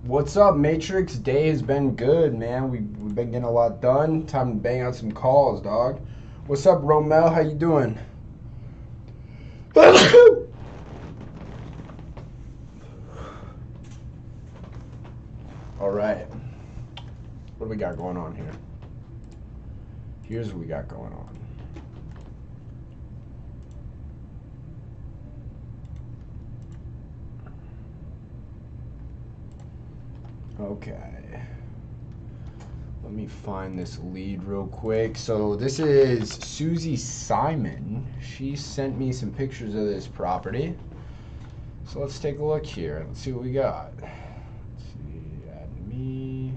What's up, Matrix? Day has been good, man. We've been getting a lot done. Time to bang out some calls, dog. What's up, Romel? How you doing? All right. What do we got going on here? Here's what we got going on. Okay. Let me find this lead real quick. So this is Susie Simon. She sent me some pictures of this property. So let's take a look here. Let's see what we got. Let's see, add me.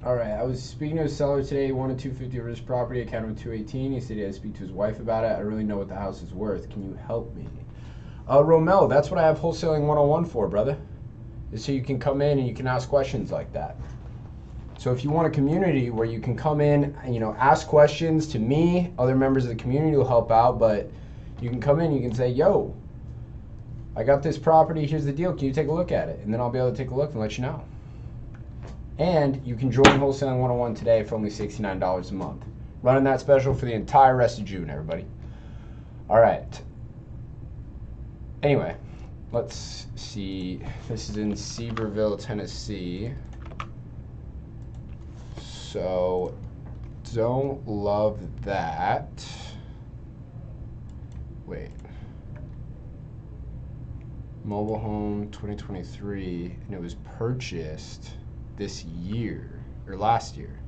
All right, I was speaking to a seller today. He wanted $250 for his property. I counted him $218. He said he had to speak to his wife about it. I really know what the house is worth. Can you help me? Romel, that's what I have Wholesaling 101 for, brother. Is so you can come in and you can ask questions like that. So if you want a community where you can come in and, ask questions to me, other members of the community will help out, but you can come in, you can say, yo, I got this property, here's the deal, can you take a look at it? And then I'll be able to take a look and let you know. And you can join Wholesaling 101 today for only $69 a month. Running that special for the entire rest of June, everybody. All right. Anyway, let's see. This is in Seaverville, Tennessee. So, don't love that. Wait. Mobile home 2023, and it was purchased this year, or last year,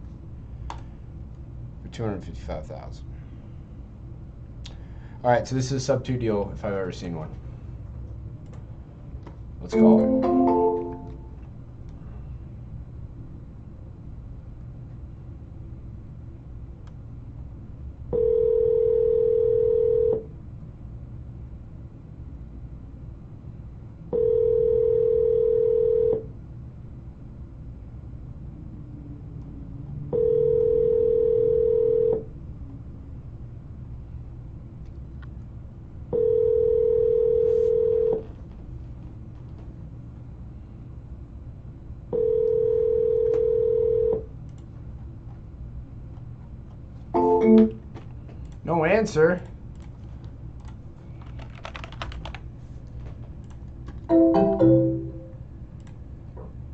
for $255,000. All right, so this is a sub 2 deal if I've ever seen one. Let's call it. No answer.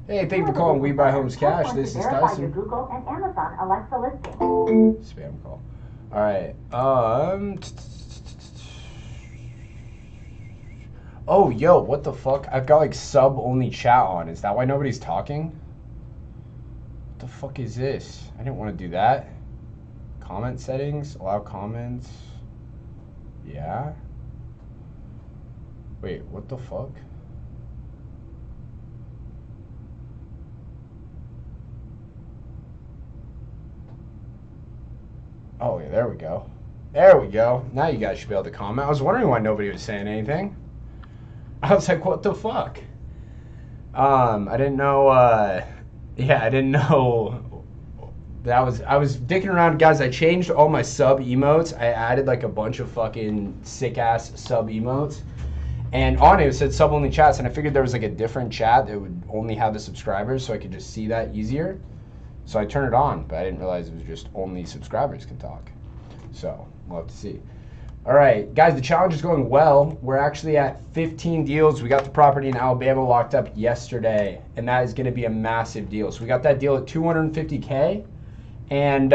Hey, thank you for calling We Buy Homes Cash. This is Tyson. Google and Amazon Alexa listing. Spam call. All right. Oh, yo, what the fuck? I've got like sub-only chat on. Is that why nobody's talking? What the fuck is this? I didn't want to do that. Comment settings, allow comments. Yeah. Wait, what the fuck? Oh, yeah, there we go. There we go. Now you guys should be able to comment. I was wondering why nobody was saying anything. I was like, what the fuck? I didn't know, yeah, I didn't know. I was dicking around, guys. I changed all my sub emotes. I added like a bunch of fucking sick ass sub emotes, and on it said sub only chats. And I figured there was like a different chat that would only have the subscribers, so I could just see that easier. So I turned it on, but I didn't realize it was just only subscribers can talk. So we'll have to see. All right, guys, the challenge is going well. We're actually at 15 deals. We got the property in Alabama locked up yesterday, and that is going to be a massive deal. So we got that deal at $250K. And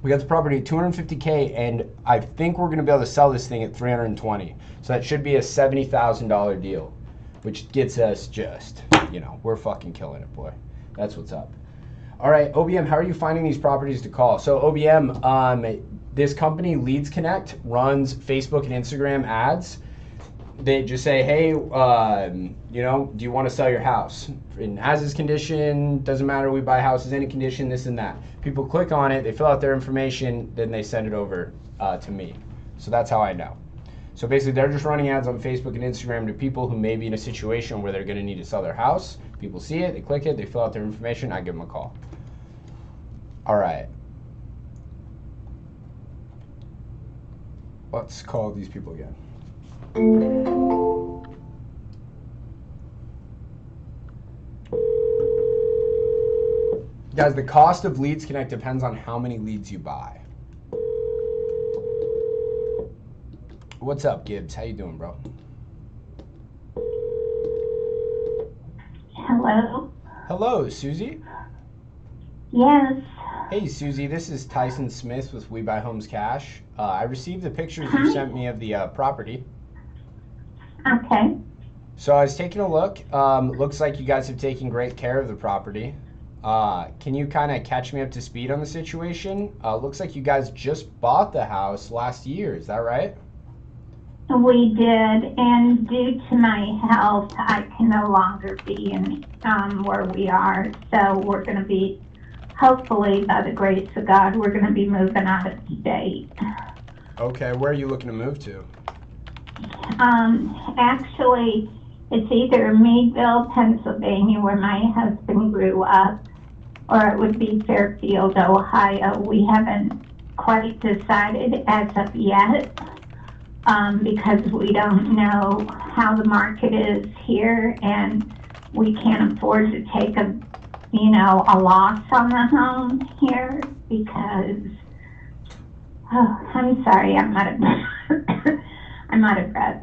we got the property at $250K, and I think we're going to be able to sell this thing at $320. So that should be a $70,000 deal, which gets us just, we're fucking killing it, boy. That's what's up. All right, OBM, how are you finding these properties to call? So OBM, this company, Leads Connect, runs Facebook and Instagram ads. They just say, hey, do you want to sell your house? In as-is condition, doesn't matter, we buy houses, any condition, this and that. People click on it, they fill out their information, then they send it over to me. So that's how I know. So basically, they're just running ads on Facebook and Instagram to people who may be in a situation where they're going to need to sell their house. People see it, they click it, they fill out their information, I give them a call. All right. Let's call these people again. Guys, the cost of Leads Connect depends on how many leads you buy. What's up, Gibbs? How you doing, bro? Hello? Hello, Susie. Yes. Hey, Susie, this is Tyson Smith with We Buy Homes Cash. I received the pictures Hi. you sent me of the property. Okay. So I was taking a look. Looks like you guys have taken great care of the property. Can you kind of catch me up to speed on the situation? Looks like you guys just bought the house last year. Is that right? We did, and due to my health, I can no longer be in where we are. So we're going to be, hopefully, by the grace of God, we're going to be moving out of state. Okay, where are you looking to move to? Actually, it's either Meadville, Pennsylvania, where my husband grew up, or it would be Fairfield, Ohio. We haven't quite decided as of yet. Because we don't know how the market is here, and we can't afford to take a loss on the home here because, I'm sorry, I'm out of breath. I'm out of breath.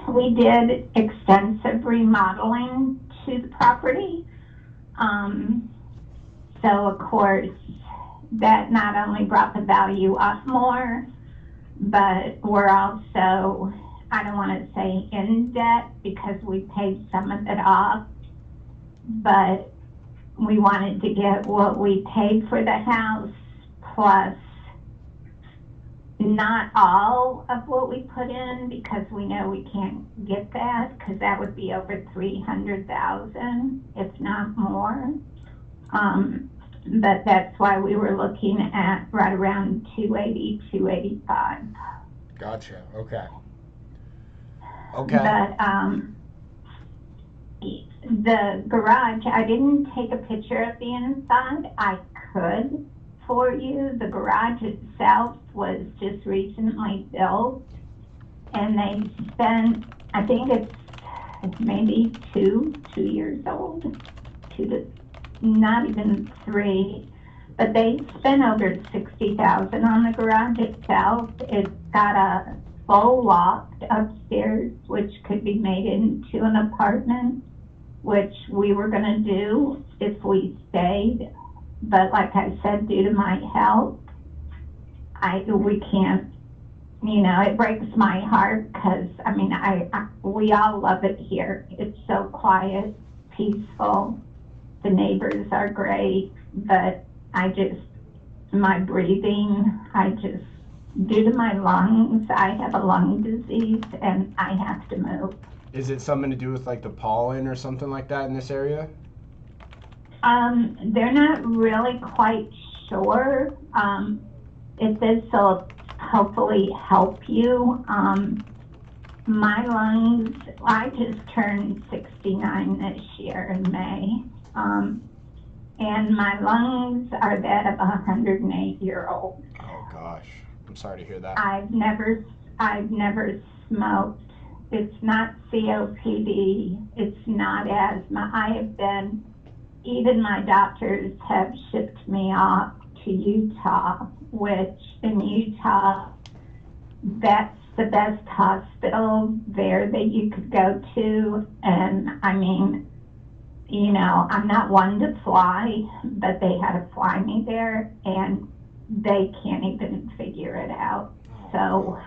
We did extensive remodeling to the property. So of course, that not only brought the value up more, but we're also, I don't want to say in debt because we paid some of it off, but we wanted to get what we paid for the house plus not all of what we put in because we know we can't get that because that would be over $300,000, if not more. But that's why we were looking at right around 280, 285. Gotcha. Okay. Okay. But the garage, I didn't take a picture of the inside. I could for you. The garage itself was just recently built, and they spent, I think it's maybe two years old, not even 3, but they spent over $60,000 on the garage itself. It's got a full loft upstairs, which could be made into an apartment, which we were going to do if we stayed. But like I said, due to my health, we can't. It breaks my heart because we all love it here. It's so quiet, peaceful. The neighbors are great, but my breathing, due to my lungs, I have a lung disease and I have to move. Is it something to do with like the pollen or something like that in this area? They're not really quite sure if this will hopefully help you. My lungs, I just turned 69 this year in May. And my lungs are that of a 108-year-old. Oh gosh, I'm sorry to hear that. I've never smoked. It's not COPD. It's not asthma. Even my doctors have shipped me off to Utah, which in Utah, that's the best hospital there that you could go to. And I'm not one to fly, but they had to fly me there, and they can't even figure it out. So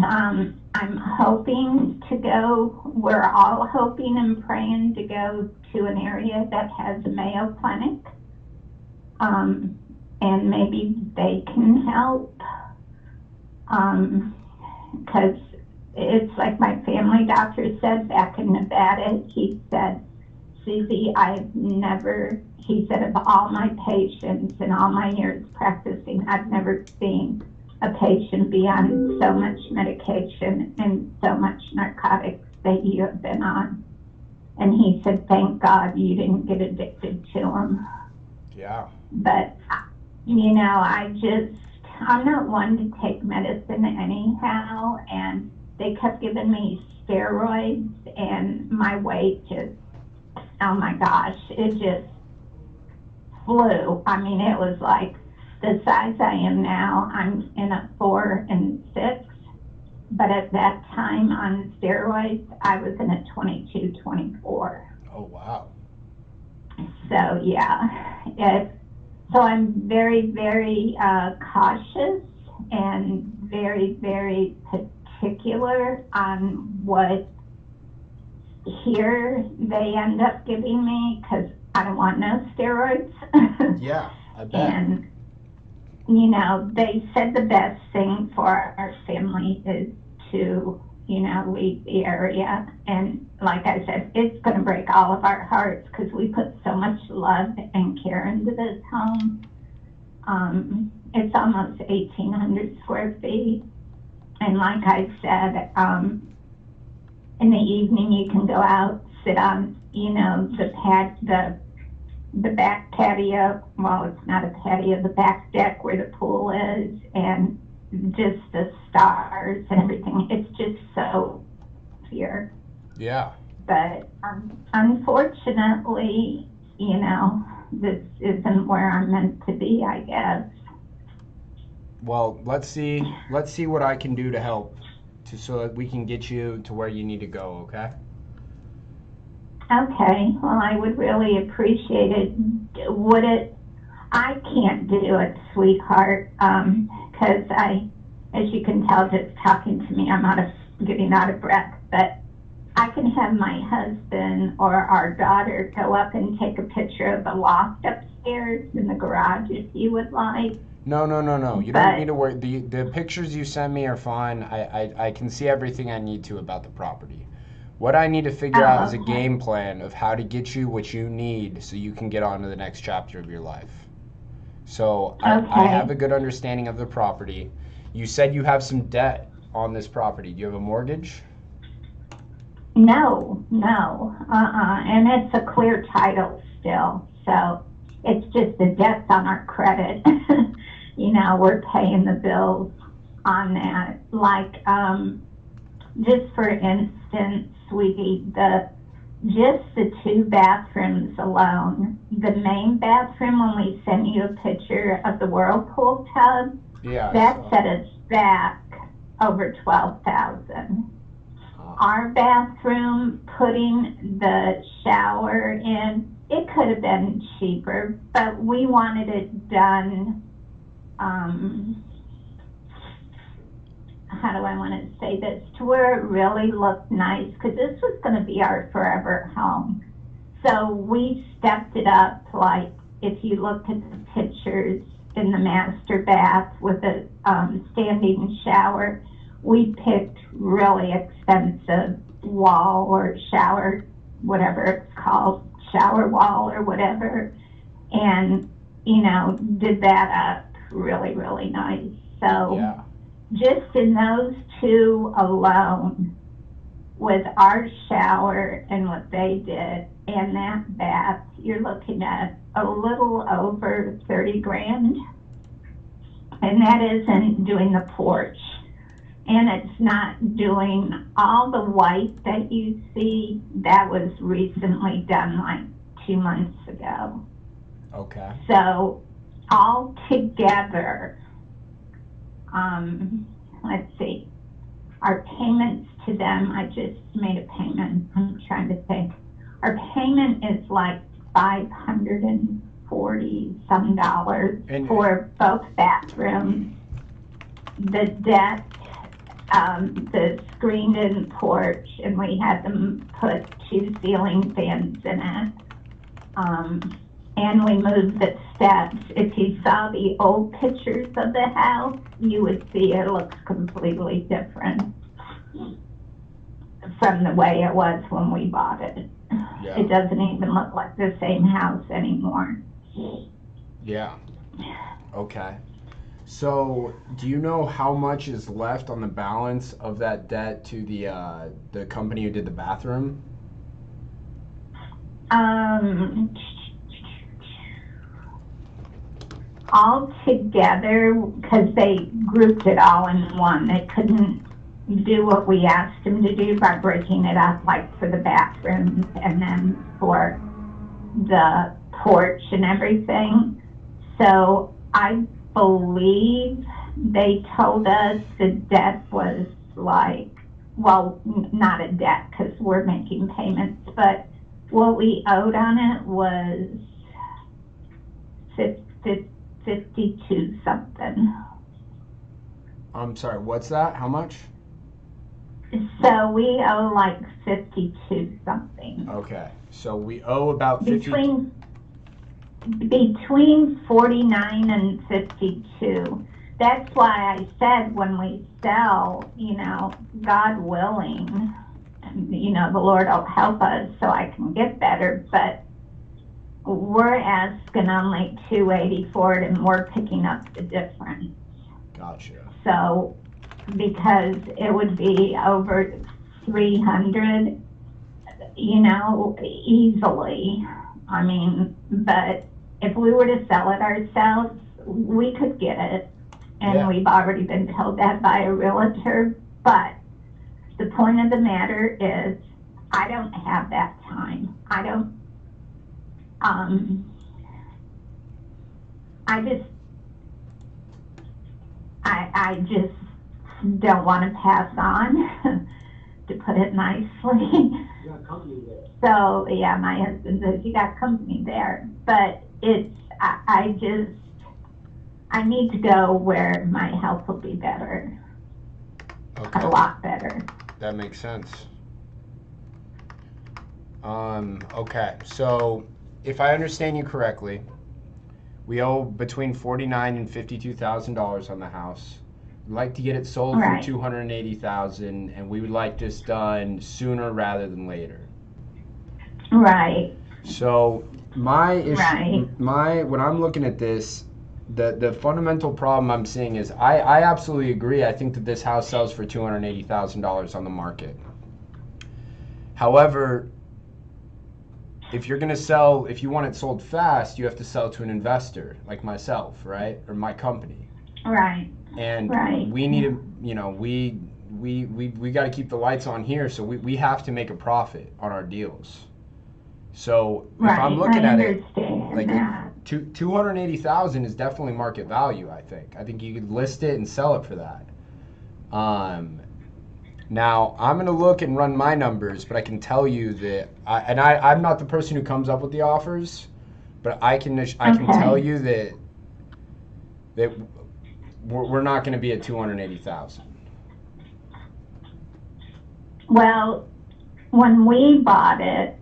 I'm hoping to go, we're all hoping and praying to go to an area that has a Mayo Clinic, and maybe they can help, because it's like my family doctor said back in Nevada. He said, Susie, he said, of all my patients and all my years practicing, I've never seen a patient be on so much medication and so much narcotics that you have been on. And he said, thank God you didn't get addicted to them. Yeah. But I'm not one to take medicine anyhow, and they kept giving me steroids, and my weight just, oh my gosh, it just flew. I mean, it was like the size I am now, I'm in a 4 and 6, but at that time on steroids, I was in a 22, 24. Oh, wow. So, yeah, so I'm very, very cautious and very, very particular on what here they end up giving me, because I don't want no steroids. Yeah, I bet. And, they said the best thing for our family is to, leave the area. And like I said, it's going to break all of our hearts because we put so much love and care into this home. It's almost 1,800 square feet. And like I said, in the evening you can go out, sit on, the back patio. Well, it's not a patio, the back deck where the pool is, and just the stars and everything. It's just so here. Yeah. But unfortunately, this isn't where I'm meant to be, I guess. Well, let's see what I can do to help, so that we can get you to where you need to go. Okay. Okay, well, I would really appreciate it. I can't do it, sweetheart, because as you can tell, just talking to me, I'm getting out of breath, but I can have my husband or our daughter go up and take a picture of the loft upstairs in the garage if you would like. No. You don't need to worry. The pictures you send me are fine. I can see everything I need to about the property. What I need to figure out is a game plan of how to get you what you need so you can get on to the next chapter of your life. So I have a good understanding of the property. You said you have some debt on this property. Do you have a mortgage? No. And it's a clear title still. So it's just the debts on our credit. We're paying the bills on that. Like, just for instance, sweetie, just the 2 bathrooms alone. The main bathroom, when we send you a picture of the whirlpool tub, that set us back over $12,000. Our bathroom, putting the shower in, it could have been cheaper, but we wanted it done. How do I want to say this, to where it really looked nice, because this was going to be our forever home. So we stepped it up, like if you looked at the pictures in the master bath with a standing shower, we picked really expensive wall or shower, whatever it's called, shower wall or whatever, and, did that up really, really nice. So. Yeah. Just in those 2 alone, with our shower and what they did and that bath, you're looking at a little over 30 grand. And that isn't doing the porch. And it's not doing all the white that you see. That was recently done like 2 months ago. Okay. So all together, let's see, our payments to them, I just made a payment, I'm trying to think. Our payment is like $540 some dollars for both bathrooms, the deck, the screened-in porch, and we had them put 2 ceiling fans in it. And we moved the steps. If you saw the old pictures of the house, you would see it looks completely different from the way it was when we bought it. Yeah. It doesn't even look like the same house anymore. Yeah. Okay. So, do you know how much is left on the balance of that debt to the company who did the bathroom? all together, because they grouped it all in one. They couldn't do what we asked them to do by breaking it up, like for the bathrooms and then for the porch and everything. So I believe they told us the debt was like, well, not a debt because we're making payments, but what we owed on it was 52 something. I'm sorry, what's that? How much? So we owe like 52 something. Okay, so we owe about 50. Between 49 and 52. That's why I said when we sell, you know, God willing, you know, the Lord will help us so I can get better, but we're asking only 280 for it and we're picking up the difference. Gotcha. So because it would be over 300, you know, easily. I mean, but if we were to sell it ourselves, we could get it. And yeah. We've already been told that by a realtor. But the point of the matter is, I don't have that time. I just don't want to pass on, to put it nicely. You got company there. So yeah, my husband says you got company there, but I need to go where my health will be better, Okay. a lot better. That makes sense. Okay, so if I understand you correctly, we owe between $49,000 and $52,000 on the house. We'd like to get it sold Right. for $280,000, and we would like this done sooner rather than later. Right. So my issue, Right. when I'm looking at this, the fundamental problem I'm seeing is I absolutely agree. I think that this house sells for $280,000 on the market. However, if you're gonna sell, if you want it sold fast, you have to sell to an investor like myself, right, or my company. Right. And Right. we need to, you know, we got to keep the lights on here, so we have to make a profit on our deals. So if Right. I'm looking I at it, understand like that. 280,000 is definitely market value. I think you could list it and sell it for that. Now I'm gonna look and run my numbers, but I can tell you that I'm not the person who comes up with the offers, but I can tell you that we're not going to be at 280,000. Well, when we bought it,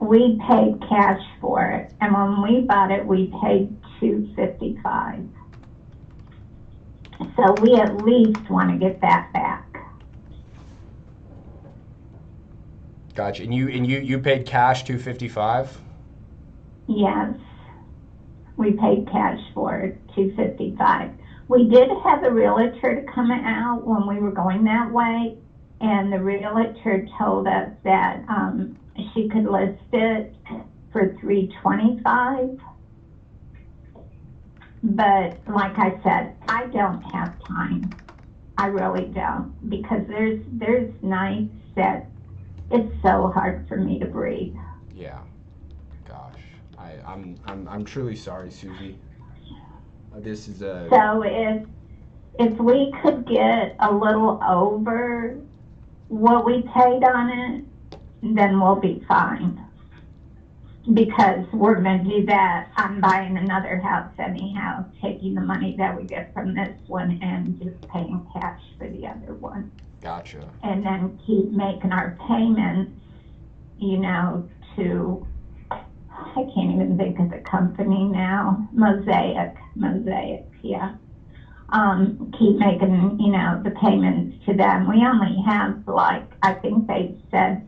we paid cash for it, and when we bought it, we paid $255. So we at least want to get that back. Gotcha. And you paid cash $255? Yes, we paid cash for it, $255. We did have a realtor to come out when we were going that way, and the realtor told us that she could list it for $325. But like I said, I don't have time. I really don't, because there's nights that it's so hard for me to breathe. Yeah. Gosh, I'm truly sorry, Susie. This is a. So if we could get a little over what we paid on it, then we'll be fine. Because we're going to do that. I'm buying another house anyhow, taking the money that we get from this one and just paying cash for the other one. Gotcha. And then keep making our payments, you know, to, I can't even think of the company now, Mosaic, yeah. Keep making, you know, the payments to them. We only have, like, I think they said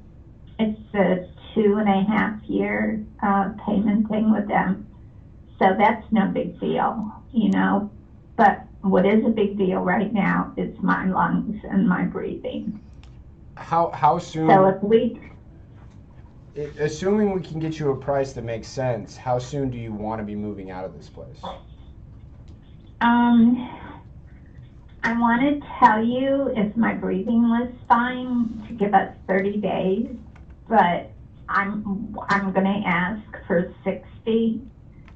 it's a 2.5 year payment thing with them. So that's no big deal, you know. But what is a big deal right now is my lungs and my breathing. How soon? So if we, assuming we can get you a price that makes sense, how soon do you want to be moving out of this place? Um, I want to tell you if my breathing was fine to give us 30 days, but I'm going to ask for 60.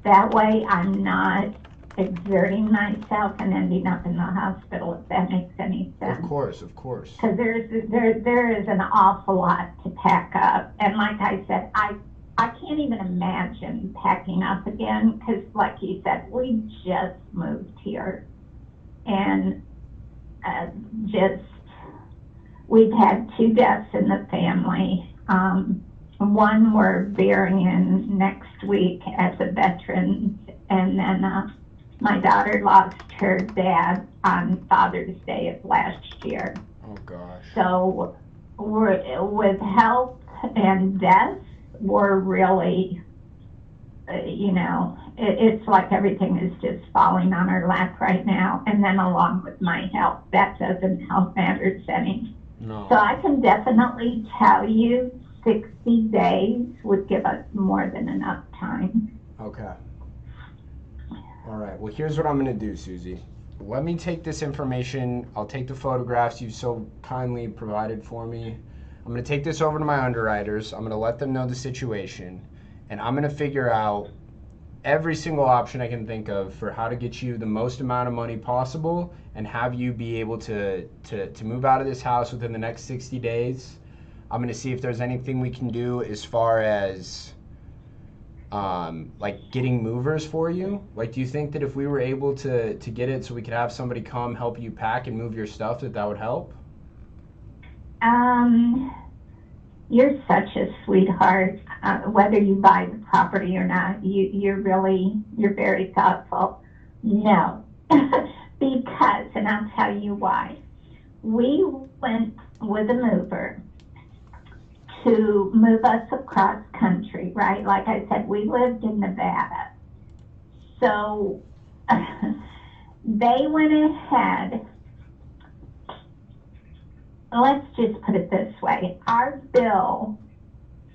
That way I'm not exerting myself and ending up in the hospital, if that makes any sense. Of course, of course. Because there is an awful lot to pack up. And like I said, I can't even imagine packing up again because, like you said, we just moved here. And just, we've had 2 deaths in the family. One we're burying next week as a veteran, and then my daughter lost her dad on Father's Day of last year. Oh gosh. So we're, with health and death, we're really, it's like everything is just falling on our lap right now. And then along with my health, that doesn't help matters any. No. So I can definitely tell you 60 days would give us more than enough time. Okay. All right. Well, here's what I'm going to do, Susie. Let me take this information. I'll take the photographs you've so kindly provided for me. I'm going to take this over to my underwriters. I'm going to let them know the situation. And I'm going to figure out every single option I can think of for how to get you the most amount of money possible and have you be able to move out of this house within the next 60 days. I'm going to see if there's anything we can do as far as like getting movers for you. Like, do you think that if we were able to get it so we could have somebody come help you pack and move your stuff, that would help? You're such a sweetheart. Whether you buy the property or not, you're very thoughtful. No, because, and I'll tell you why. We went with a mover to move us across country, right? Like I said, we lived in Nevada. So they went ahead. Let's just put it this way. Our bill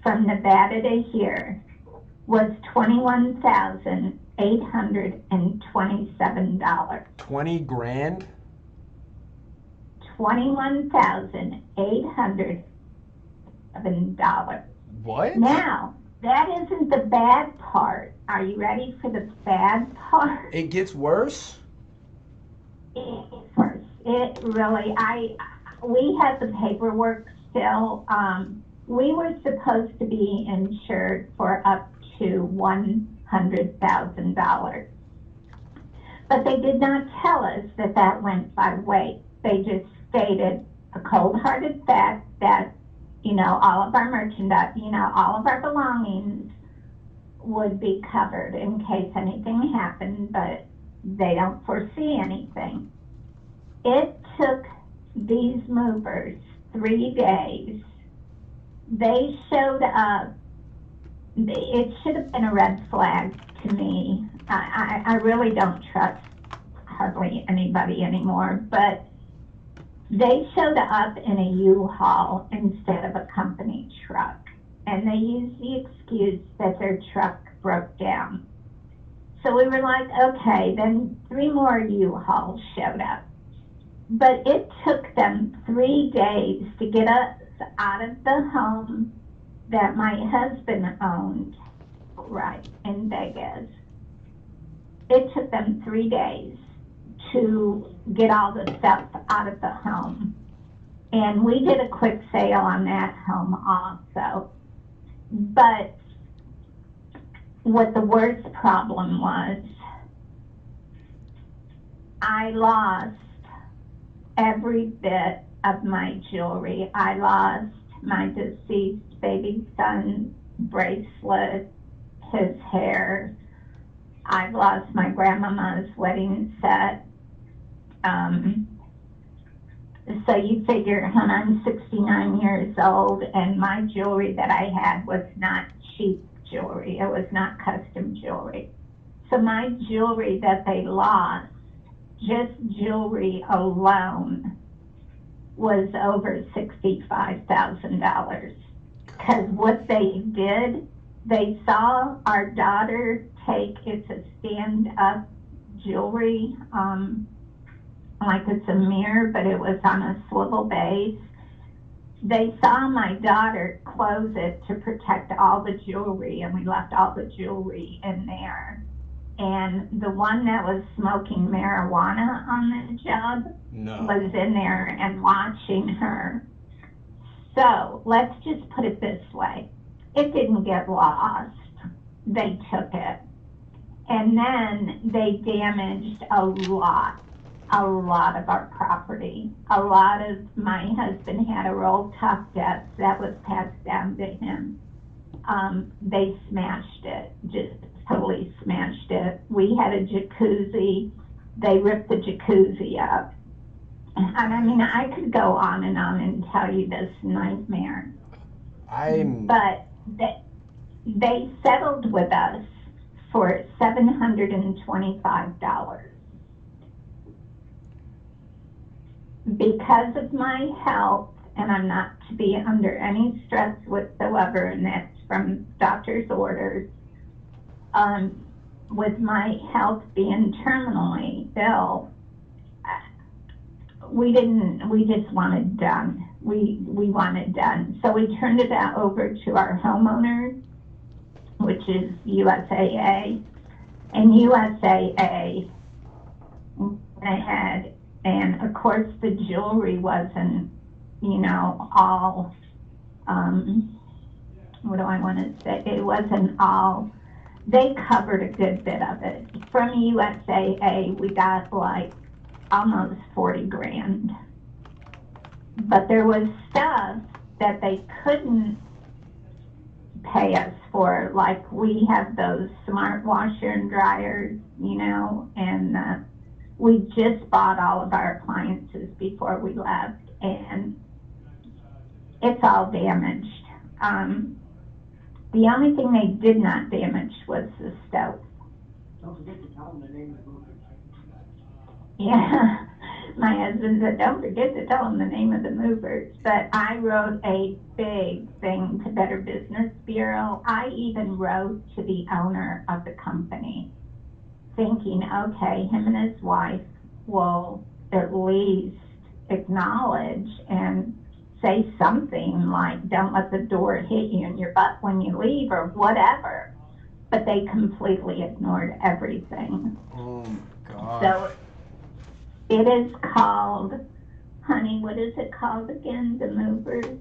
from Nevada to here was $21,827. 20 grand? $21,807. What? Now, that isn't the bad part. Are you ready for the bad part? It gets worse? It really, we had the paperwork still. We were supposed to be insured for up to $100,000. But they did not tell us that went by weight. They just stated a cold-hearted fact that, all of our merchandise, all of our belongings would be covered in case anything happened, but they don't foresee anything. It took these movers 3 days. They showed up. It should have been a red flag to me. I really don't trust hardly anybody anymore, but they showed up in a U-Haul instead of a company truck. And they used the excuse that their truck broke down. So we were like, okay, then 3 more U-Hauls showed up. But it took them 3 days to get us out of the home that my husband owned, right, in Vegas. It took them 3 days to get all the stuff out of the home. And we did a quick sale on that home also. But what the worst problem was, I lost every bit of my jewelry. I lost my deceased baby son's bracelet, his hair. I've lost my grandmama's wedding set. So you figure, when I'm 69 years old and my jewelry that I had was not cheap jewelry, it was not custom jewelry. So my jewelry that they lost, just jewelry alone, was over $65,000. Because what they did, they saw our daughter take, it's a stand-up jewelry, like it's a mirror, but it was on a swivel base. They saw my daughter close it to protect all the jewelry, and we left all the jewelry in there. And the one that was smoking marijuana on the job was in there and watching her. So let's just put it this way. It didn't get lost. They took it. And then they damaged a lot of our property. A lot of, my husband had a roll top desk that was passed down to him. They smashed it, just totally smashed it. We had a jacuzzi. They ripped the jacuzzi up. And I mean, I could go on and tell you this nightmare. But they settled with us for $725. Because of my health, and I'm not to be under any stress whatsoever, and that's from doctor's orders, with my health being terminally ill, we just wanted done. We wanted done. So we turned it over to our homeowners, which is USAA. And USAA went ahead, and of course the jewelry wasn't, all, what do I want to say? It wasn't all, they covered a good bit of it. From USAA, we got like almost 40 grand. But there was stuff that they couldn't pay us for, like we have those smart washer and dryers, and we just bought all of our appliances before we left, and it's all damaged. The only thing they did not damage was the stove. Don't forget to tell them the name of the movie. Yeah, my husband said, don't forget to tell them the name of the movers. But I wrote a big thing to Better Business Bureau. I even wrote to the owner of the company, thinking, okay, him and his wife will at least acknowledge and say something like, don't let the door hit you in your butt when you leave, or whatever. But they completely ignored everything. Oh my God. So it is called, honey, what is it called again? The Movers?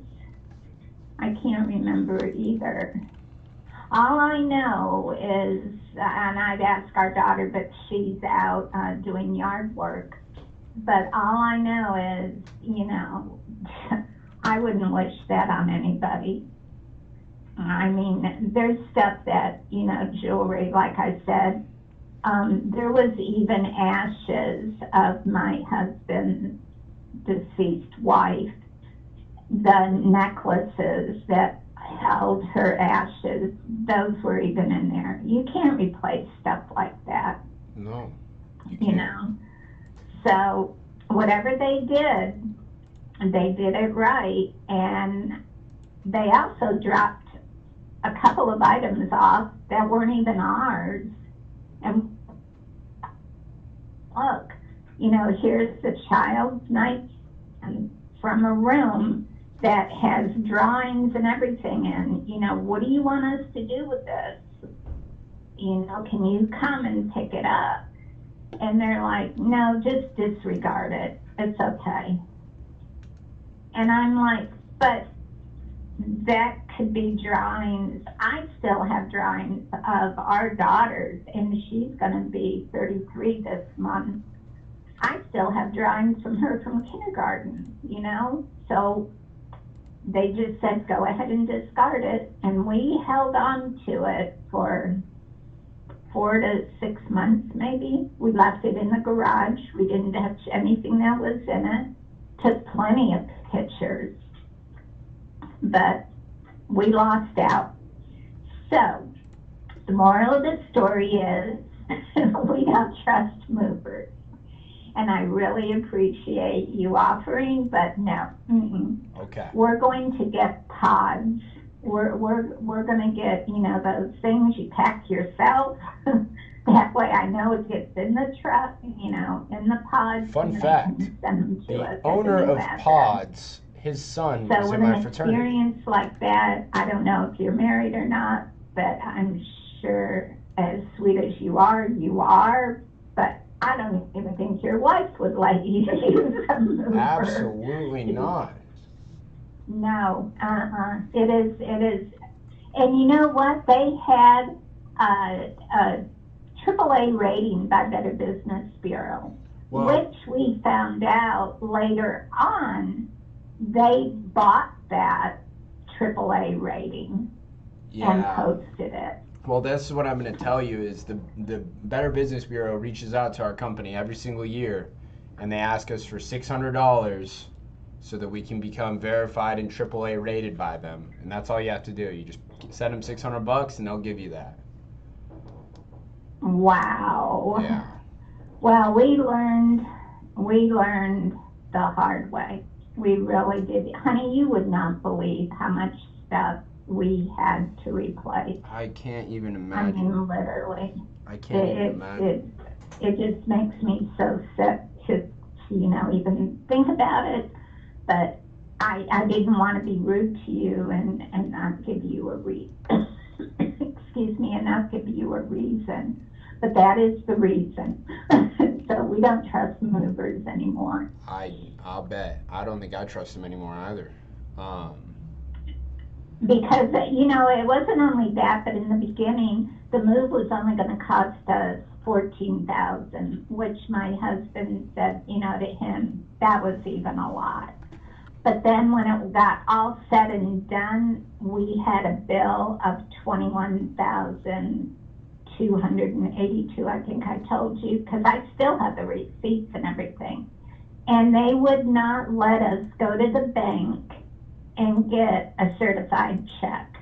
I can't remember either. All I know is, and I'd ask our daughter, but she's out doing yard work. But all I know is, I wouldn't wish that on anybody. I mean, there's stuff that, jewelry, like I said, there was even ashes of my husband's deceased wife. The necklaces that held her ashes, those were even in there. You can't replace stuff like that. No. You know? So whatever they did it right. And they also dropped a couple of items off that weren't even ours. And look, here's the child's night from a room that has drawings and everything. And, what do you want us to do with this? Can you come and pick it up? And they're like, no, just disregard it. It's okay. And I'm like, but that could be drawings. I still have drawings of our daughters, and she's going to be 33 this month. I still have drawings from her from kindergarten, So they just said, go ahead and discard it. And we held on to it for 4 to 6 months, maybe. We left it in the garage. We didn't touch anything that was in it. Took plenty of pictures. But we lost out. So the moral of the story is we don't trust movers. And I really appreciate you offering, but no. Okay. We're going to get pods. We're going to get, those things you pack yourself. That way I I know it gets in the truck, you know, in the pods. Fun and they fact, can send them to us the at owner new of address. Pods, his son So is with in my an fraternity. experience like that, I don't know if you're married or not, but I'm sure as sweet as you are, but I don't even think your wife would let you use a mover. Absolutely not. No, it is. And you know what? They had a AAA rating by Better Business Bureau, Well, which we found out later on they bought that AAA rating and yeah. posted it. Well, that's what I'm going to tell you is the Better Business Bureau reaches out to our company every single year, and they ask us for $600 so that we can become verified and AAA rated by them. And that's all you have to do. You just send them $600 and they'll give you that. Wow. Yeah. Well, we learned the hard way. We really did. Honey, you would not believe how much stuff we had to replace. I can't even I imagine. mean, literally. I can't even imagine. It just makes me so sick to you know, even think about it. But I didn't want to be rude to you and not give you a excuse me, and not give you a reason. But that is the reason. So we don't trust movers anymore. I'll bet. I don't think I trust them anymore either. Because, you know, it wasn't only that, but in the beginning, the move was only going to cost us $14,000, which my husband said, you know, to him, that was even a lot. But then when it got all said and done, we had a bill of $21,282, I think I told you, because I still have the receipts and everything. And they would not let us go to the bank and get a certified check.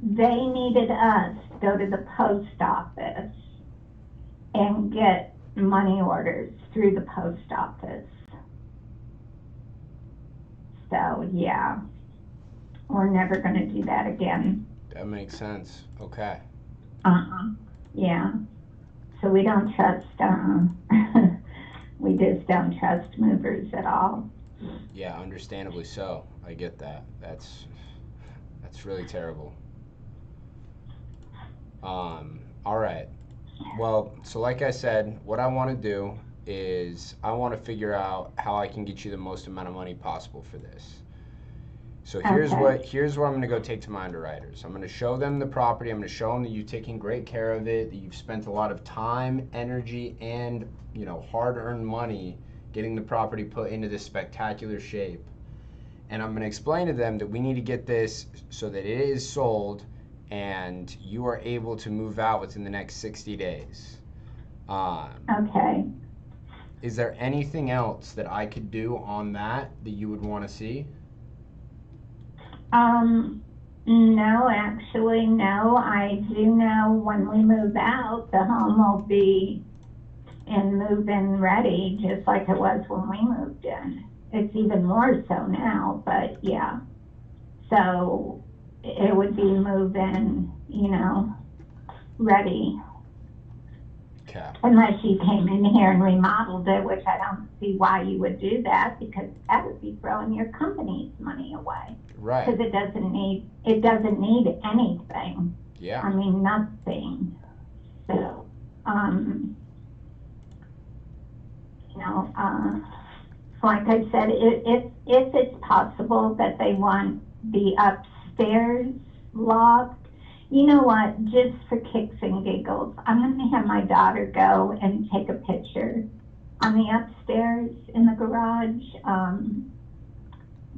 They needed us to go to the post office and get money orders through the post office. So, yeah, we're never going to do that again. That makes sense. Okay. Yeah. So we don't trust, we just don't trust movers at all. Yeah, understandably so. I get that. That's really terrible. All right. Well, so like I said, what I want to do is I want to figure out how I can get you the most amount of money possible for this. So here's what I'm going to go take to my underwriters. I'm going to show them the property. I'm going to show them that you've taken great care of it, that you've spent a lot of time, energy, and, you know, hard-earned money getting the property put into this spectacular shape. And I'm going to explain to them that we need to get this so that it is sold and you are able to move out within the next 60 days. Okay. Is there anything else that I could do on that you would want to see? No, actually, no. I do know when we move out, the home will be in move-in ready, just like it was when we moved in. It's even more so now, but yeah. So it would be move-in, you know, ready. Okay. Unless you came in here and remodeled it, which I don't see why you would do that, because that would be throwing your company's money away. Right. Because it doesn't need anything. Yeah. I mean, nothing. So, you know, like I said, if it's possible that they want the upstairs loft, you know what, just for kicks and giggles, I'm going to have my daughter go and take a picture on the upstairs in the garage.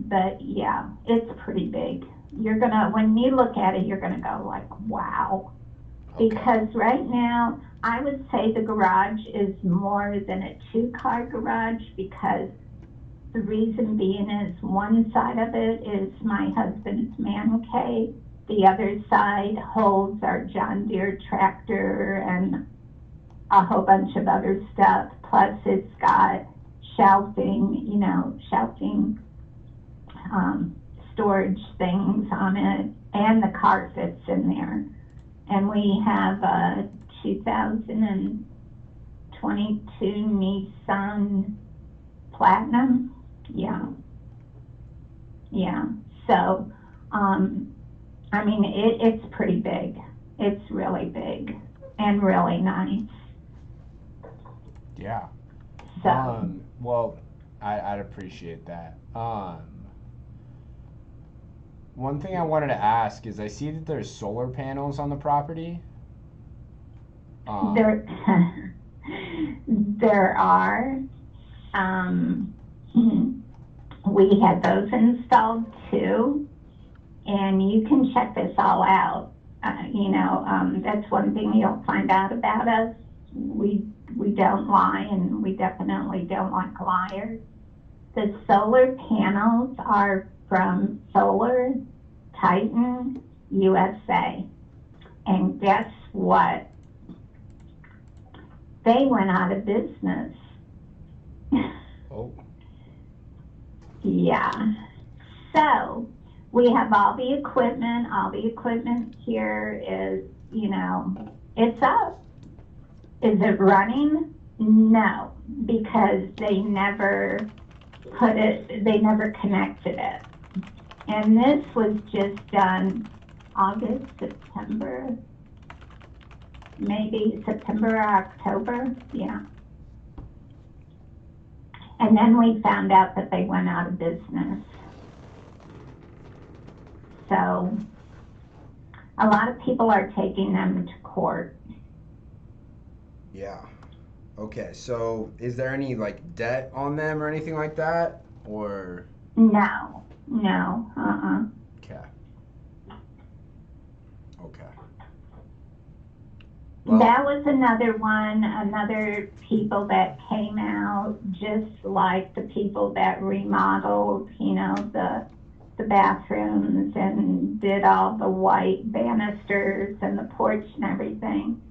But yeah, it's pretty big. You're going to, when you look at it, you're going to go like, wow. Okay. Because right now, I would say the garage is more than a 2-car garage, because the reason being is one side of it is my husband's man cave. The other side holds our John Deere tractor and a whole bunch of other stuff. Plus it's got shelving, you know, storage things on it, and the car fits in there. And we have 2022 Nissan Platinum. Yeah. Yeah. So, I mean, it's pretty big. It's really big and really nice. Yeah. So, Well, I'd appreciate that. One thing I wanted to ask is I see that there's solar panels on the property. there, there are, we had those installed too, and you can check this all out. That's one thing you'll find out about us. We don't lie, and we definitely don't like liars. The solar panels are from Solar Titan USA. And guess what? They went out of business. Oh. Yeah. So we have all the equipment. All the equipment here is, it's up. Is it running? No, because they never connected it. And this was just done August, September, maybe September or October, yeah. And then we found out that they went out of business. So a lot of people are taking them to court. Yeah. Okay, so is there any like debt on them or anything like that? Or No. okay. Okay. Well, that was another people that came out, just like the people that remodeled, the bathrooms and did all the white banisters and the porch and everything.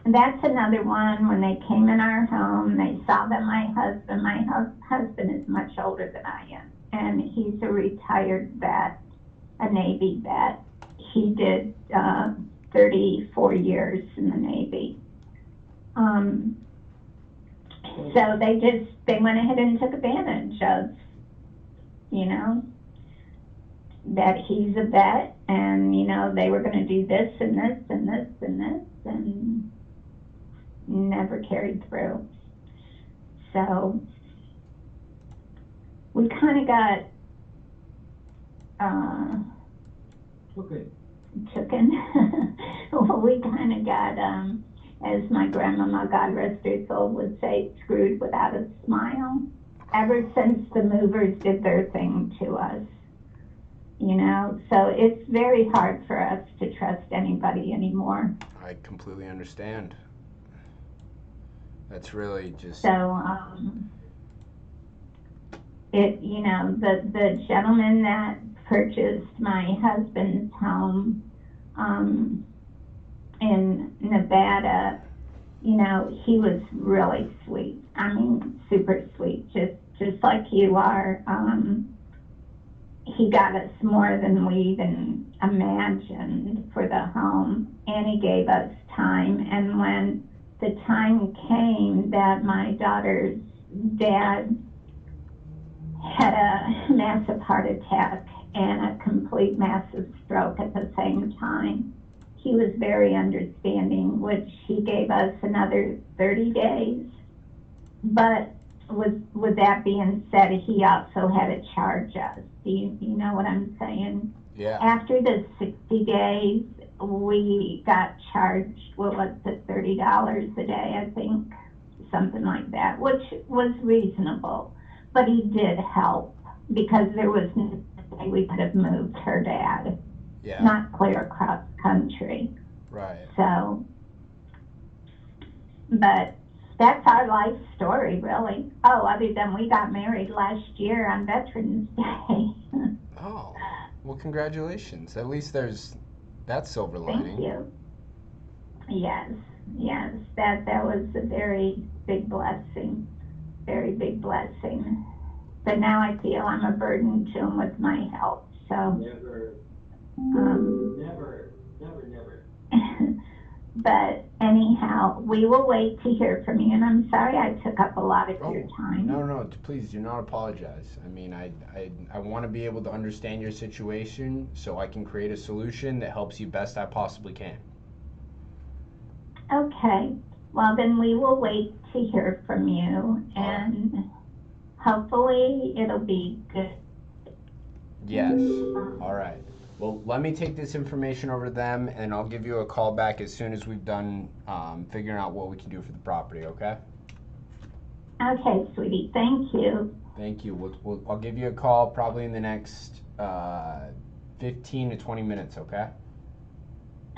That's another one. When they came in our home, they saw that my husband is much older than I am, and he's a retired vet, a Navy vet. He did 34 years in the Navy. So they went ahead and took advantage of, that he's a vet, and they were going to do this and this and this and this, and never carried through. So we kind of got chicken. Well, we kind of got, as my grandmama, God rest her soul, would say, screwed without a smile. Ever since the movers did their thing to us, so it's very hard for us to trust anybody anymore. I completely understand. That's really just so. The gentleman that purchased my husband's home in Nevada, he was really sweet. I mean, super sweet, just like you are. He got us more than we even imagined for the home, and he gave us time. And when the time came that my daughter's dad had a massive heart attack and a complete massive stroke at the same time, he was very understanding, which he gave us another 30 days. But with that being said, he also had to charge us. Do you know what I'm saying? Yeah. After the 60 days, we got charged, what was it, $30 a day, I think, something like that, which was reasonable. But he did help, because there was no way we could have moved her dad. Yeah. Not clear across country. Right. So, but that's our life story, really. Oh, other than we got married last year on Veterans Day. Oh, well, congratulations. At least there's that silver lining. Thank you. Yes, that was a very big blessing. Very big blessing. But now I feel I'm a burden to him with my health. So Never. But anyhow, we will wait to hear from you. And I'm sorry I took up a lot of your time. No, please do not apologize. I mean, I want to be able to understand your situation so I can create a solution that helps you best I possibly can. Okay. Well, then we will wait to hear from you, and hopefully it'll be good. Yes. All right. Well, let me take this information over to them, and I'll give you a call back as soon as we've done figuring out what we can do for the property, okay? Okay, sweetie. Thank you. Thank you. I'll give you a call probably in the next 15 to 20 minutes, okay?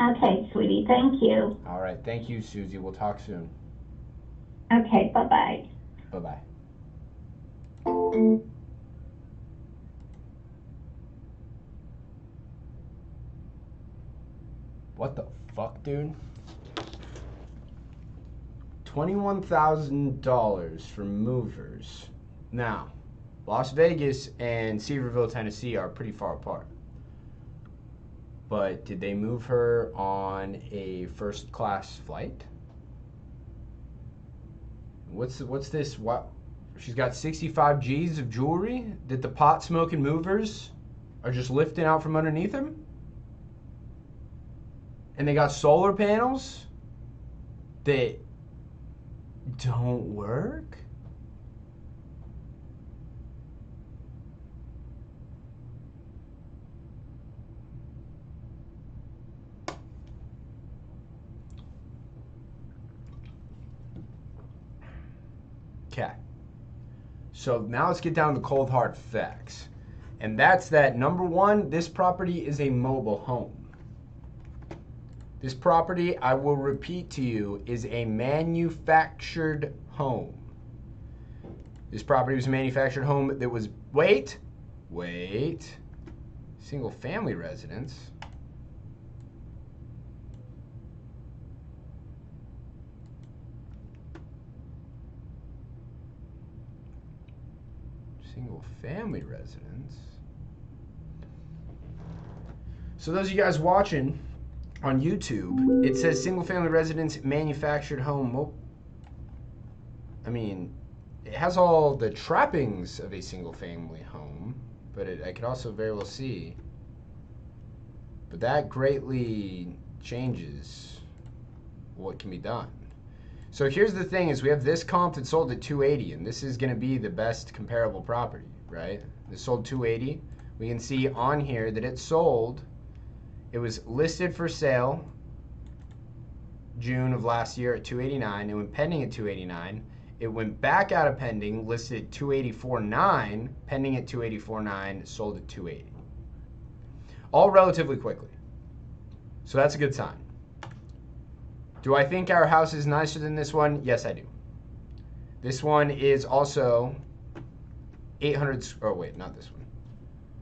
Okay, sweetie. Thank you. All right. Thank you, Susie. We'll talk soon. Okay, bye-bye. Bye-bye. What the fuck, dude? $21,000 for movers. Now, Las Vegas and Seaverville, Tennessee are pretty far apart. But did they move her on a first class flight? What's this? What? She's got 65 G's of jewelry that the pot smoking movers are just lifting out from underneath them? And they got solar panels that don't work? Okay. So now let's get down to the cold hard facts. And that's that, number one, this property is a mobile home. This property, I will repeat to you, is a manufactured home. This property was a manufactured home that was, wait, single family residence. Single family residence. So those of you guys watching on YouTube, it says single family residence manufactured home. Well, I mean, it has all the trappings of a single family home, but I could also very well see. But that greatly changes what can be done. So here's the thing is we have this comp that sold at 280, and this is going to be the best comparable property, right? This sold 280. We can see on here that it sold, it was listed for sale June of last year at 289. It went pending at 289. It went back out of pending, listed at 284.9, pending at 284.9, sold at 280. All relatively quickly. So that's a good sign. Do I think our house is nicer than this one? Yes, I do. This one is also 800, oh wait, not this one.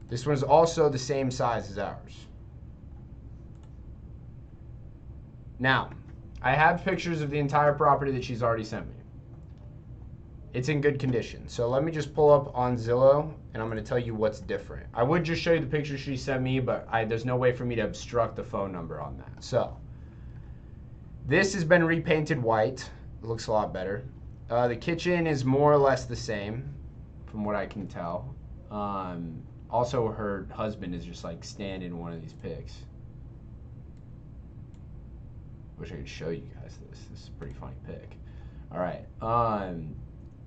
This one is also the same size as ours. Now, I have pictures of the entire property that she's already sent me. It's in good condition. So let me just pull up on Zillow and I'm going to tell you what's different. I would just show you the picture she sent me, but there's no way for me to obstruct the phone number on that. So, this has been repainted white. It looks a lot better. The kitchen is more or less the same, from what I can tell. Also, her husband is just like standing in one of these pics. Wish I could show you guys this. This is a pretty funny pic. All right.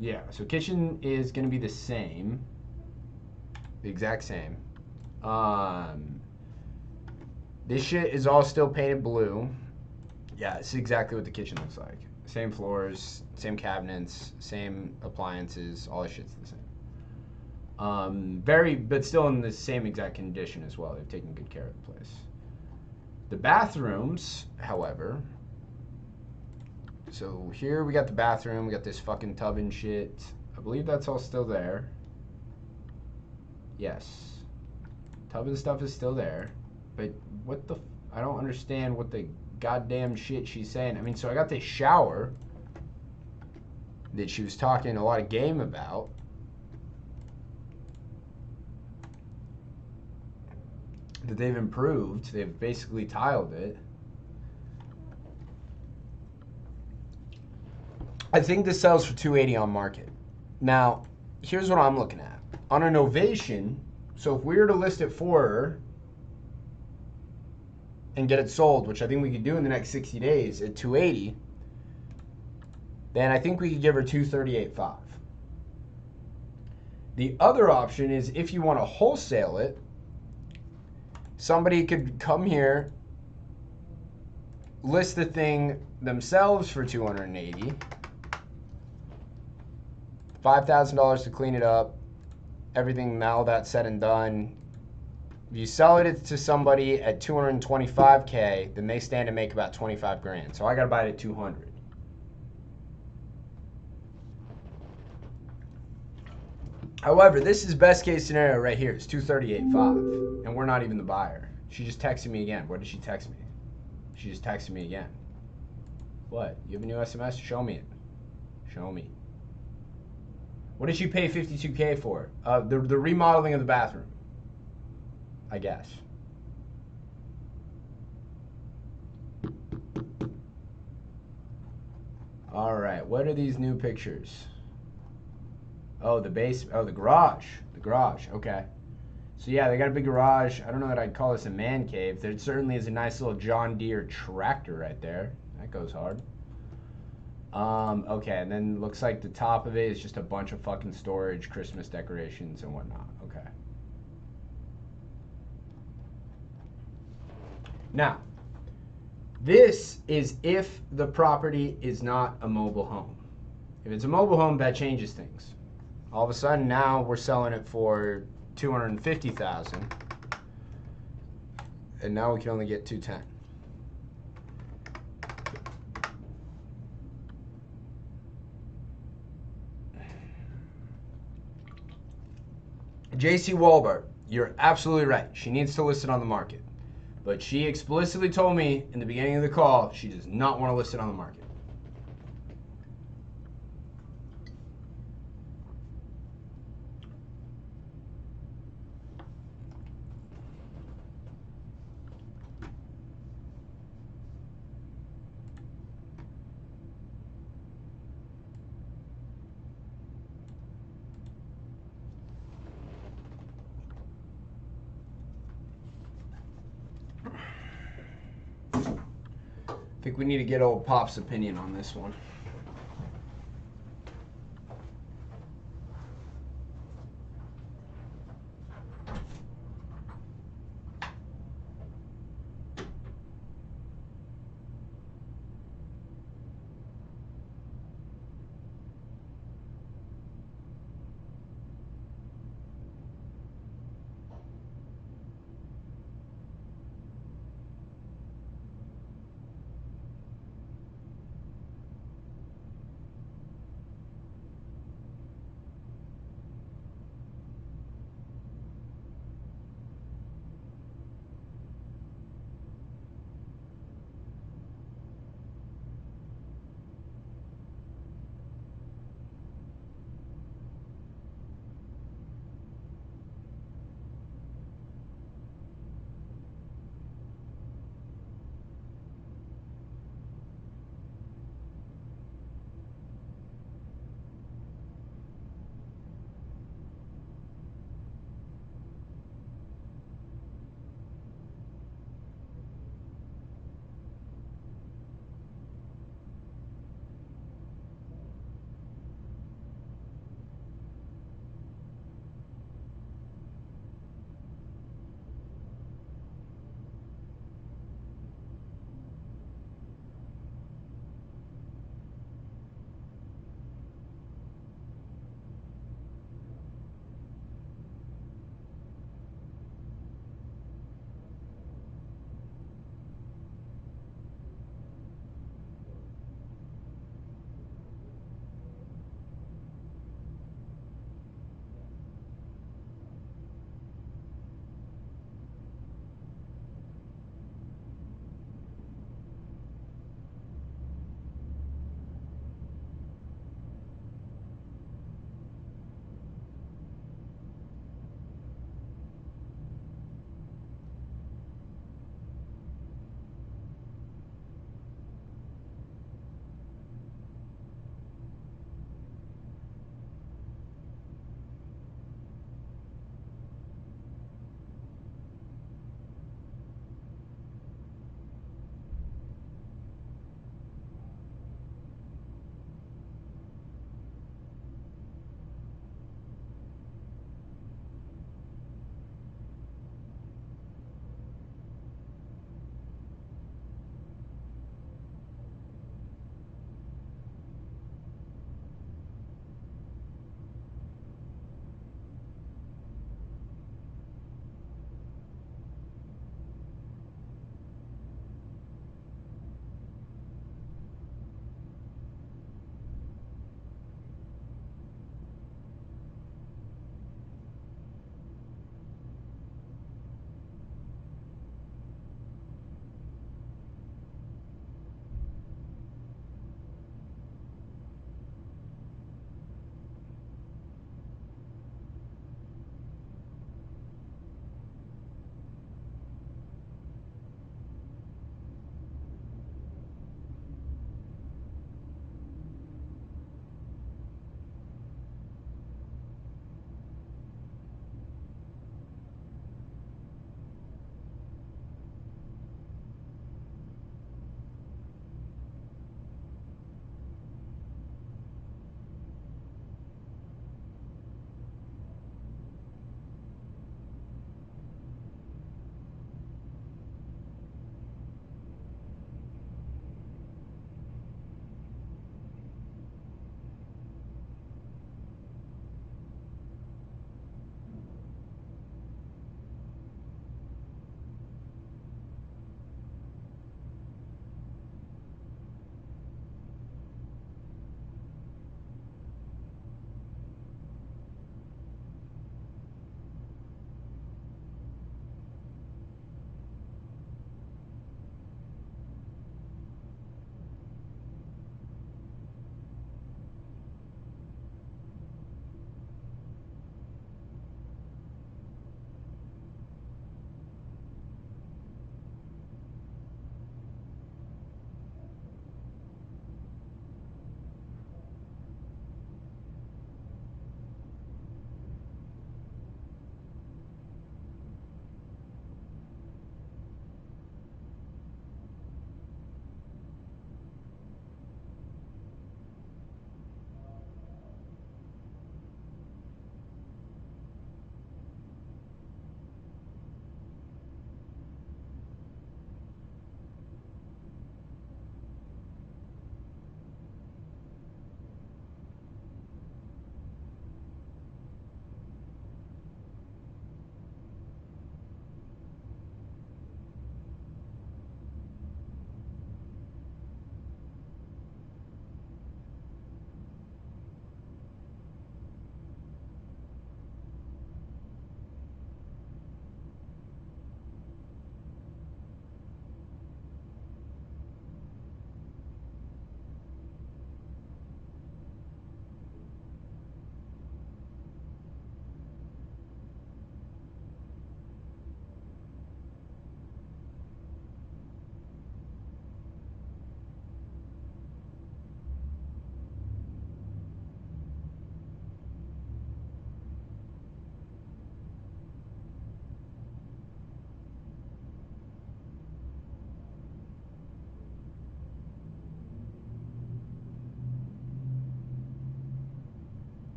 Yeah. So kitchen is gonna be the same, the exact same. This shit is all still painted blue. Yeah, it's exactly what the kitchen looks like. Same floors, same cabinets, same appliances, all that shit's the same. But still in the same exact condition as well. They've taken good care of the place. The bathrooms, however, so here we got the bathroom, we got this fucking tub and shit. I believe that's all still there. Yes. Tub and stuff is still there. But what the, I don't understand what the goddamn shit she's saying. I mean, so I got this shower that she was talking a lot of game about. That they've improved. They've basically tiled it. I think this sells for 280 on market. Now, here's what I'm looking at. On a novation, so if we were to list it for her and get it sold, which I think we could do in the next 60 days at 280, then I think we could give her 238.5. The other option is if you want to wholesale it, somebody could come here, list the thing themselves for 280, $5,000 to clean it up, everything now that's said and done. If you sell it to somebody at 225K, then they stand to make about 25 grand. So I got to buy it at 200. However, this is best case scenario right here. It's 238.5, and we're not even the buyer. She just texted me again. What did she text me? She just texted me again. What? You have a new SMS? Show me it. Show me. What did she pay 52K for? The remodeling of the bathroom, I guess. All right. What are these new pictures? Oh, the base. Oh, the garage. The garage. Okay. So yeah, they got a big garage. I don't know that I'd call this a man cave. There certainly is a nice little John Deere tractor right there. That goes hard. Okay, and then looks like the top of it is just a bunch of fucking storage, Christmas decorations and whatnot. Okay. Now, this is if the property is not a mobile home. If it's a mobile home, that changes things. All of a sudden now we're selling it for $250,000, and now we can only get 210. JC Walbert, you're absolutely right. She needs to list it on the market. But she explicitly told me in the beginning of the call she does not want to list it on the market. I think we need to get old Pop's opinion on this one.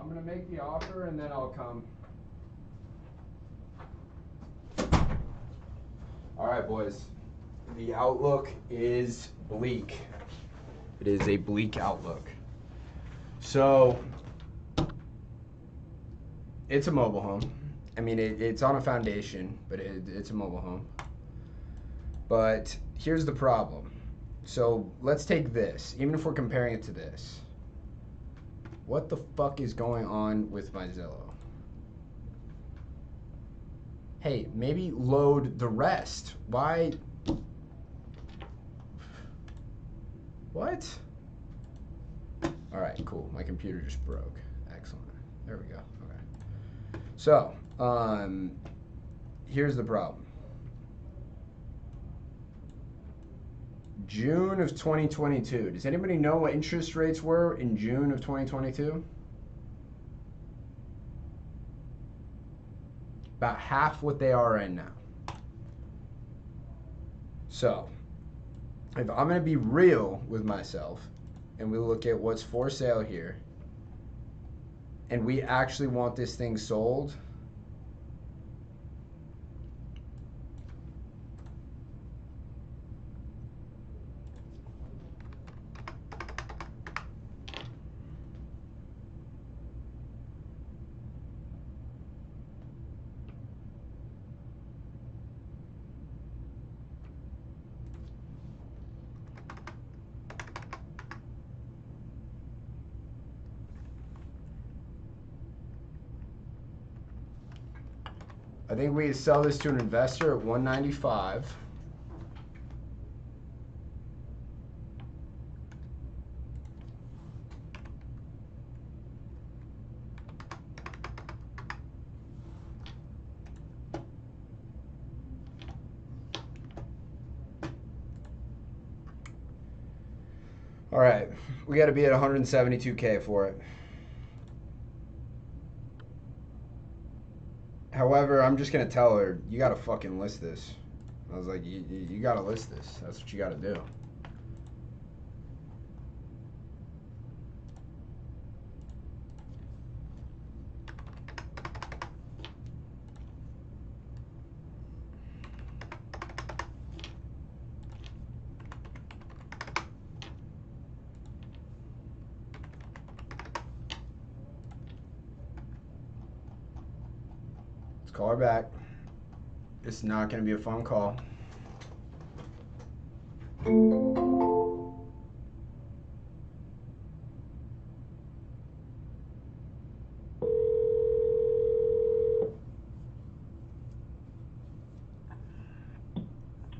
I'm gonna make the offer and then I'll come. All right, boys. The outlook is bleak. It is a bleak outlook. So, it's a mobile home. I mean, it's on a foundation, but it's a mobile home. But here's the problem. So, let's take this, even if we're comparing it to this. What the fuck is going on with my Zillow? Hey, maybe load the rest. Why? What? All right, cool. My computer just broke. Excellent. There we go. Okay. So, here's the problem. June of 2022. Does anybody know what interest rates were in June of 2022? About half what they are right now. So, if I'm going to be real with myself, and we look at what's for sale here, and we actually want this thing sold, I think we sell this to an investor at 195. All right, we got to be at 172K for it. However, I'm just gonna tell her, you gotta fucking list this. I was like, you gotta list this. That's what you gotta do. Call her back. It's not going to be a phone call.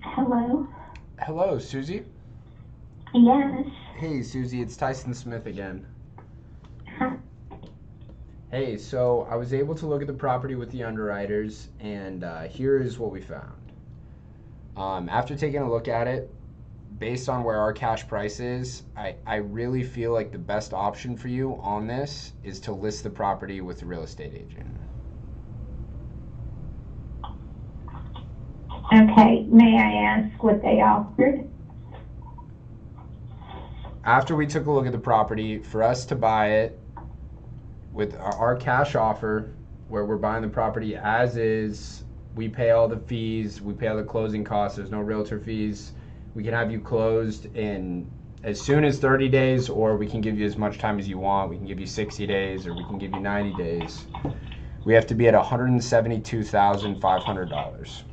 Hello? Hello, Susie? Yes. Hey, Susie, it's Tyson Smith again. Huh. Hey, so I was able to look at the property with the underwriters, and here is what we found. After taking a look at it, based on where our cash price is, I really feel like the best option for you on this is to list the property with a real estate agent. Okay, may I ask what they offered? After we took a look at the property, for us to buy it with our cash offer, where we're buying the property as is, we pay all the fees, we pay all the closing costs, there's no realtor fees. We can have you closed in as soon as 30 days, or we can give you as much time as you want. We can give you 60 days, or we can give you 90 days. We have to be at $172,500.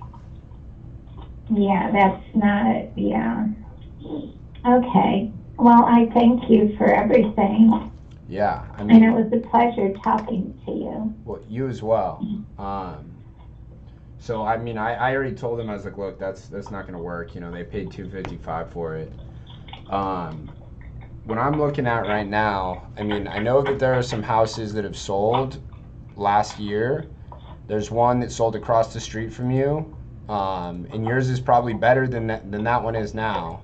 Yeah, that's not, yeah. Okay, well, I thank you for everything. Yeah, I And mean, it was a pleasure talking to you. well, you as well. So I mean, I already told them, I was like, look, that's not gonna work. You know, they paid $255 for it. What I'm looking at right now, I mean, I know that there are some houses that have sold last year. There's one that sold across the street from you, and yours is probably better than that one is now.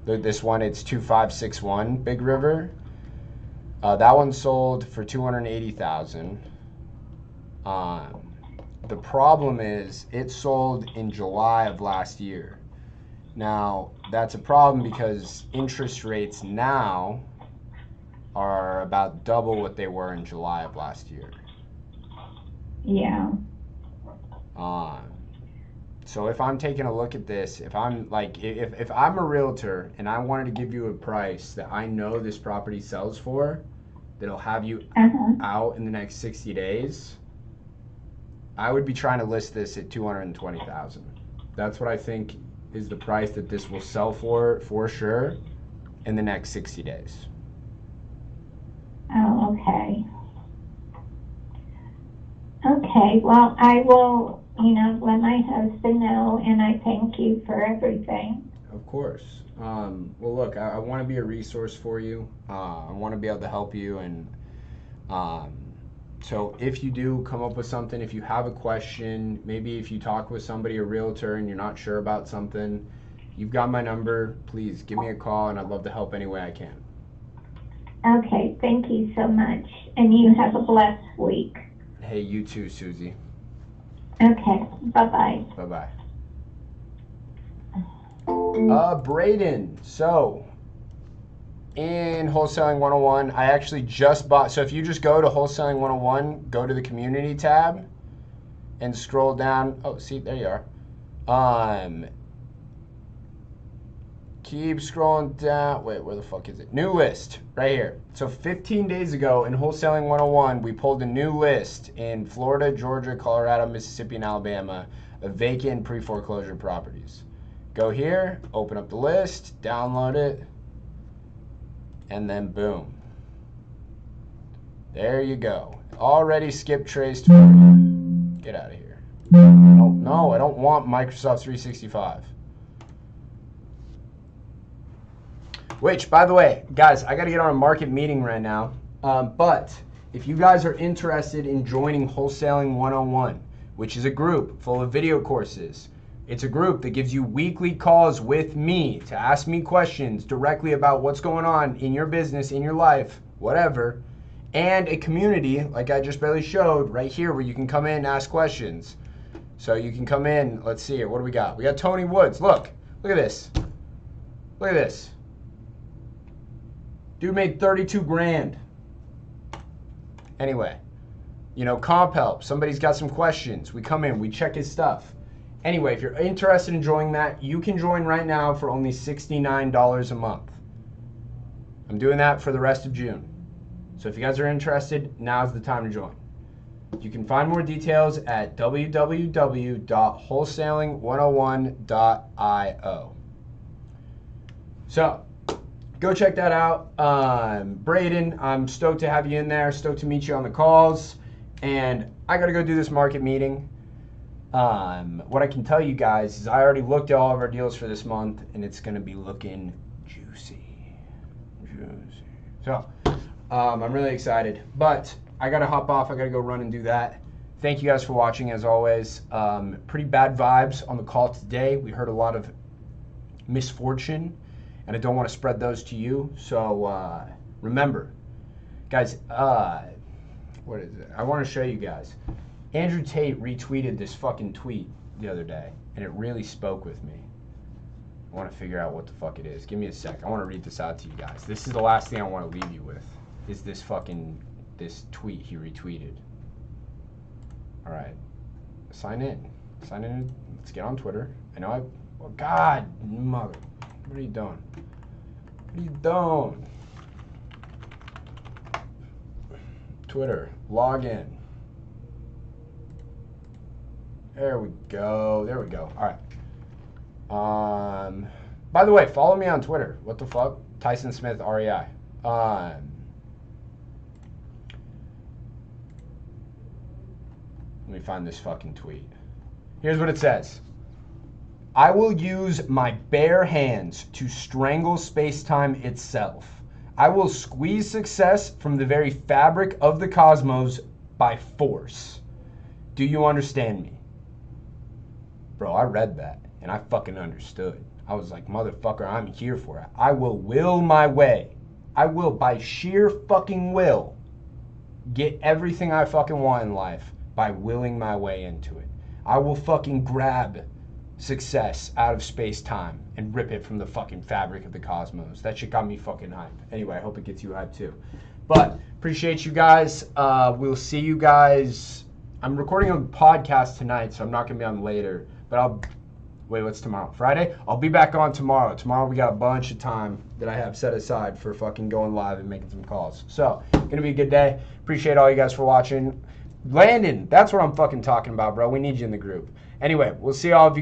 This one, it's 2561 Big River. That one sold for $280,000. The problem is it sold in July of last year. Now, that's a problem because interest rates now are about double what they were in July of last year. Yeah. So if I'm taking a look at this, if I'm like, if I'm a realtor and I wanted to give you a price that I know this property sells for, that'll have you out in the next 60 days, I would be trying to list this at $220,000. That's what I think is the price that this will sell for sure, in the next 60 days. Oh, okay. Okay, well, I will, let my husband know, and I thank you for everything. Of course. Well, look, I want to be a resource for you. I want to be able to help you, and so if you do come up with something, if you have a question, maybe if you talk with somebody, a realtor, and you're not sure about something, you've got my number. Please give me a call, and I'd love to help any way I can. Okay, thank you so much, and you have a blessed week. Hey, you too, Susie. Okay, bye-bye. Bye-bye. Braden, so in Wholesaling 101, I actually just bought, so if you just go to Wholesaling 101, go to the community tab and scroll down. Oh, see, there you are. Keep scrolling down. Wait, where the fuck is it? New list, right here. So 15 days ago in Wholesaling 101, we pulled a new list in Florida, Georgia, Colorado, Mississippi, and Alabama of vacant pre-foreclosure properties. Go here, open up the list, download it, and then boom. There you go. Already skip traced for you. Get out of here. No, I don't want Microsoft 365. Which, by the way, guys, I got to get on a market meeting right now. But if you guys are interested in joining Wholesaling 101, which is a group full of video courses, it's a group that gives you weekly calls with me to ask me questions directly about what's going on in your business, in your life, whatever, and a community, like I just barely showed, right here where you can come in and ask questions. So you can come in, let's see here, what do we got? We got Tony Woods. Look at this. Look at this. Dude made 32 grand. Anyway, comp help. Somebody's got some questions. We come in, we check his stuff. Anyway, if you're interested in joining that, you can join right now for only $69 a month. I'm doing that for the rest of June. So if you guys are interested, now's the time to join. You can find more details at www.wholesaling101.io. So, go check that out. Braden, I'm stoked to have you in there, stoked to meet you on the calls, and I gotta go do this market meeting. What I can tell you guys is I already looked at all of our deals for this month, and it's gonna be looking juicy. So, I'm really excited, but I gotta hop off. I gotta go run and do that. Thank you guys for watching, as always. Pretty bad vibes on the call today. We heard a lot of misfortune, and I don't want to spread those to you. So remember, guys, what is it? I want to show you guys. Andrew Tate retweeted this fucking tweet the other day, and it really spoke with me. I want to figure out what the fuck it is. Give me a sec. I want to read this out to you guys. This is the last thing I want to leave you with, is this tweet he retweeted. All right, sign in. Let's get on Twitter. I know oh God, mother. What are you doing? What are you doing? Twitter, log in. There we go. All right. By the way, follow me on Twitter. What the fuck? Tyson Smith REI. Let me find this fucking tweet. Here's what it says. I will use my bare hands to strangle space-time itself. I will squeeze success from the very fabric of the cosmos by force. Do you understand me? Bro, I read that, and I fucking understood. I was like, motherfucker, I'm here for it. I will will my way. I will, by sheer fucking will, get everything I fucking want in life by willing my way into it. I will fucking grab success out of space-time and rip it from the fucking fabric of the cosmos. That shit got me fucking hype. Anyway, I hope it gets you hype too. But appreciate you guys. We'll see you guys. I'm recording a podcast tonight, so I'm not going to be on later. But wait, what's tomorrow? Friday? I'll be back on tomorrow. Tomorrow we got a bunch of time that I have set aside for fucking going live and making some calls. So, going to be a good day. Appreciate all you guys for watching. Landon, that's what I'm fucking talking about, bro. We need you in the group. Anyway, we'll see all of you guys.